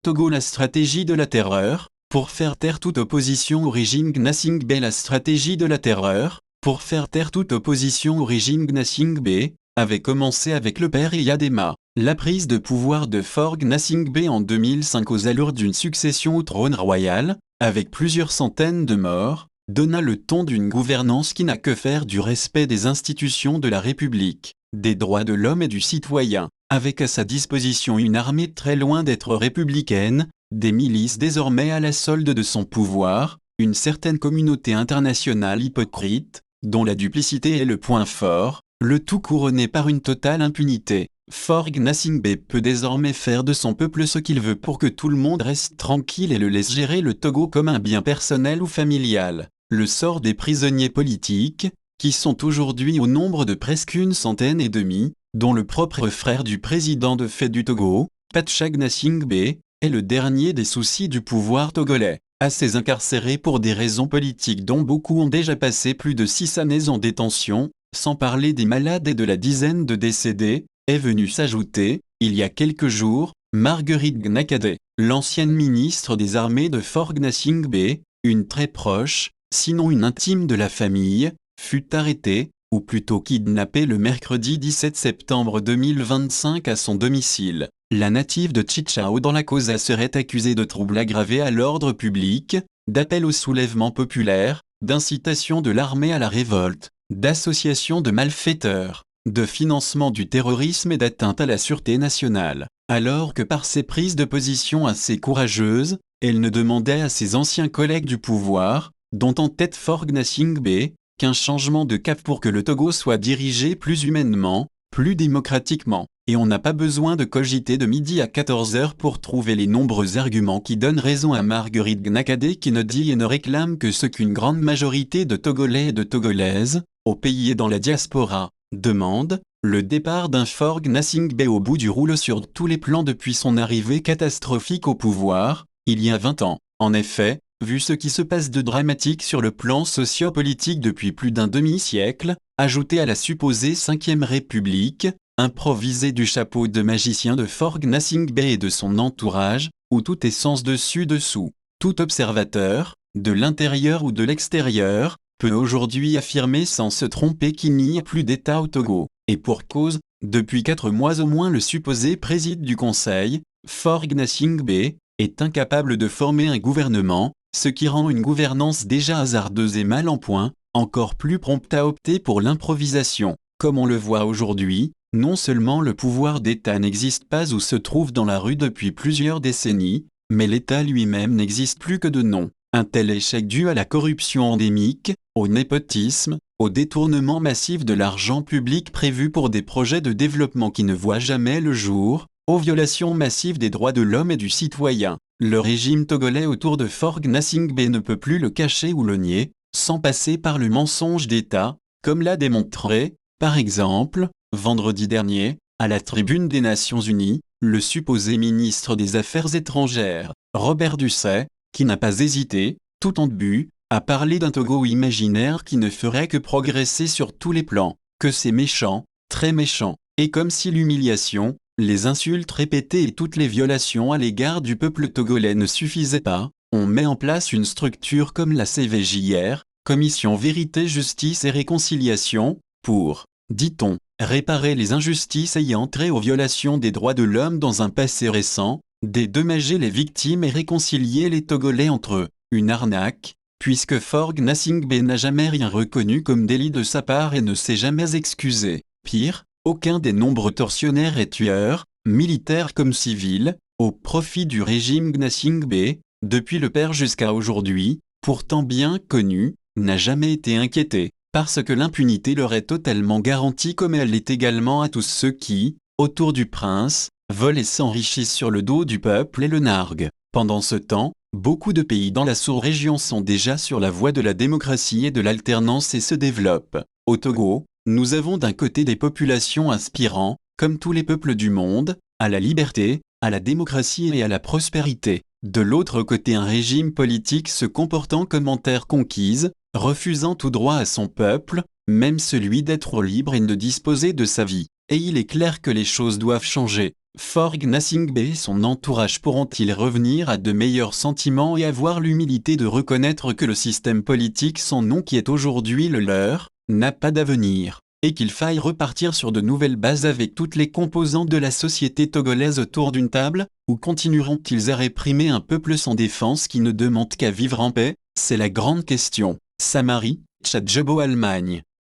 Togo la stratégie de la terreur, pour faire taire toute opposition au régime Gnassingbé. La stratégie de la terreur, pour faire taire toute opposition au régime Gnassingbé, avait commencé avec le père Eyadema. La prise de pouvoir de Faure Gnassingbé en 2005 aux allures d'une succession au trône royal, avec plusieurs centaines de morts, donna le ton d'une gouvernance qui n'a que faire du respect des institutions de la République, des droits de l'homme et du citoyen, avec à sa disposition une armée très loin d'être républicaine, des milices désormais à la solde de son pouvoir, une certaine communauté internationale hypocrite, dont la duplicité est le point fort, le tout couronné par une totale impunité. Faure Gnassingbé peut désormais faire de son peuple ce qu'il veut pour que tout le monde reste tranquille et le laisse gérer le Togo comme un bien personnel ou familial. Le sort des prisonniers politiques, qui sont aujourd'hui au nombre de presque 150, dont le propre frère du président de fait du Togo, Pacha Gnassingbé, est le dernier des soucis du pouvoir togolais. À ces incarcérés pour des raisons politiques dont beaucoup ont déjà passé plus de 6 années en détention, sans parler des malades et de la dizaine de décédés, est venue s'ajouter, il y a quelques jours, Marguerite Gnakadé, l'ancienne ministre des armées de Faure Gnassingbé, une très proche, sinon une intime de la famille, fut arrêtée, ou plutôt kidnappée le mercredi 17 septembre 2025 à son domicile. La native de Chichao dans la Causa serait accusée de troubles aggravés à l'ordre public, d'appel au soulèvement populaire, d'incitation de l'armée à la révolte, d'association de malfaiteurs, de financement du terrorisme et d'atteinte à la sûreté nationale. Alors que par ses prises de position assez courageuses, elle ne demandait à ses anciens collègues du pouvoir, dont en tête Faure Gnassingbé, qu'un changement de cap pour que le Togo soit dirigé plus humainement, plus démocratiquement. Et on n'a pas besoin de cogiter de midi à 14h pour trouver les nombreux arguments qui donnent raison à Marguerite Gnakadé qui ne dit et ne réclame que ce qu'une grande majorité de Togolais et de Togolaises, au pays et dans la diaspora, demande, le départ d'un Faure Gnassingbé au bout du rouleau sur tous les plans depuis son arrivée catastrophique au pouvoir, il y a 20 ans. En effet, vu ce qui se passe de dramatique sur le plan socio-politique depuis plus d'un demi-siècle, ajouté à la supposée 5e République, improvisé du chapeau de magicien de Faure Gnassingbé et de son entourage, où tout est sens dessus-dessous, tout observateur, de l'intérieur ou de l'extérieur, peut aujourd'hui affirmer sans se tromper qu'il n'y a plus d'État au Togo. Et pour cause, depuis 4 mois au moins le supposé président du Conseil, Faure Gnassingbé, est incapable de former un gouvernement, ce qui rend une gouvernance déjà hasardeuse et mal en point, encore plus prompte à opter pour l'improvisation. Comme on le voit aujourd'hui, non seulement le pouvoir d'État n'existe pas ou se trouve dans la rue depuis plusieurs décennies, mais l'État lui-même n'existe plus que de nom. Un tel échec dû à la corruption endémique, au népotisme, au détournement massif de l'argent public prévu pour des projets de développement qui ne voient jamais le jour, aux violations massives des droits de l'homme et du citoyen. Le régime togolais autour de Faure Gnassingbé ne peut plus le cacher ou le nier, sans passer par le mensonge d'État, comme l'a démontré, par exemple, vendredi dernier, à la tribune des Nations Unies, le supposé ministre des Affaires étrangères, Robert Dussey, qui n'a pas hésité, tout en but, à parler d'un Togo imaginaire qui ne ferait que progresser sur tous les plans, que c'est méchant, très méchant, et comme si l'humiliation, les insultes répétées et toutes les violations à l'égard du peuple togolais ne suffisaient pas, on met en place une structure comme la CVJR, Commission Vérité, Justice et Réconciliation, pour, dit-on, réparer les injustices ayant trait aux violations des droits de l'homme dans un passé récent, dédommager les victimes et réconcilier les Togolais entre eux. Une arnaque, puisque Faure Gnassingbé n'a jamais rien reconnu comme délit de sa part et ne s'est jamais excusé. Pire, aucun des nombreux tortionnaires et tueurs, militaires comme civils, au profit du régime Gnassingbé, depuis le père jusqu'à aujourd'hui, pourtant bien connu, n'a jamais été inquiété, parce que l'impunité leur est totalement garantie comme elle l'est également à tous ceux qui, autour du prince, volent et s'enrichissent sur le dos du peuple et le narguent. Pendant ce temps, beaucoup de pays dans la sous-région sont déjà sur la voie de la démocratie et de l'alternance et se développent. Au Togo, nous avons d'un côté des populations aspirant, comme tous les peuples du monde, à la liberté, à la démocratie et à la prospérité. De l'autre côté un régime politique se comportant comme en terre conquise, refusant tout droit à son peuple, même celui d'être libre et de disposer de sa vie. Et il est clair que les choses doivent changer. Faure Gnassingbé et son entourage pourront-ils revenir à de meilleurs sentiments et avoir l'humilité de reconnaître que le système politique sans nom qui est aujourd'hui le leur, n'a pas d'avenir, et qu'il faille repartir sur de nouvelles bases avec toutes les composantes de la société togolaise autour d'une table, ou continueront-ils à réprimer un peuple sans défense qui ne demande qu'à vivre en paix? C'est la grande question. Samari, Tchadjebo, Allemagne.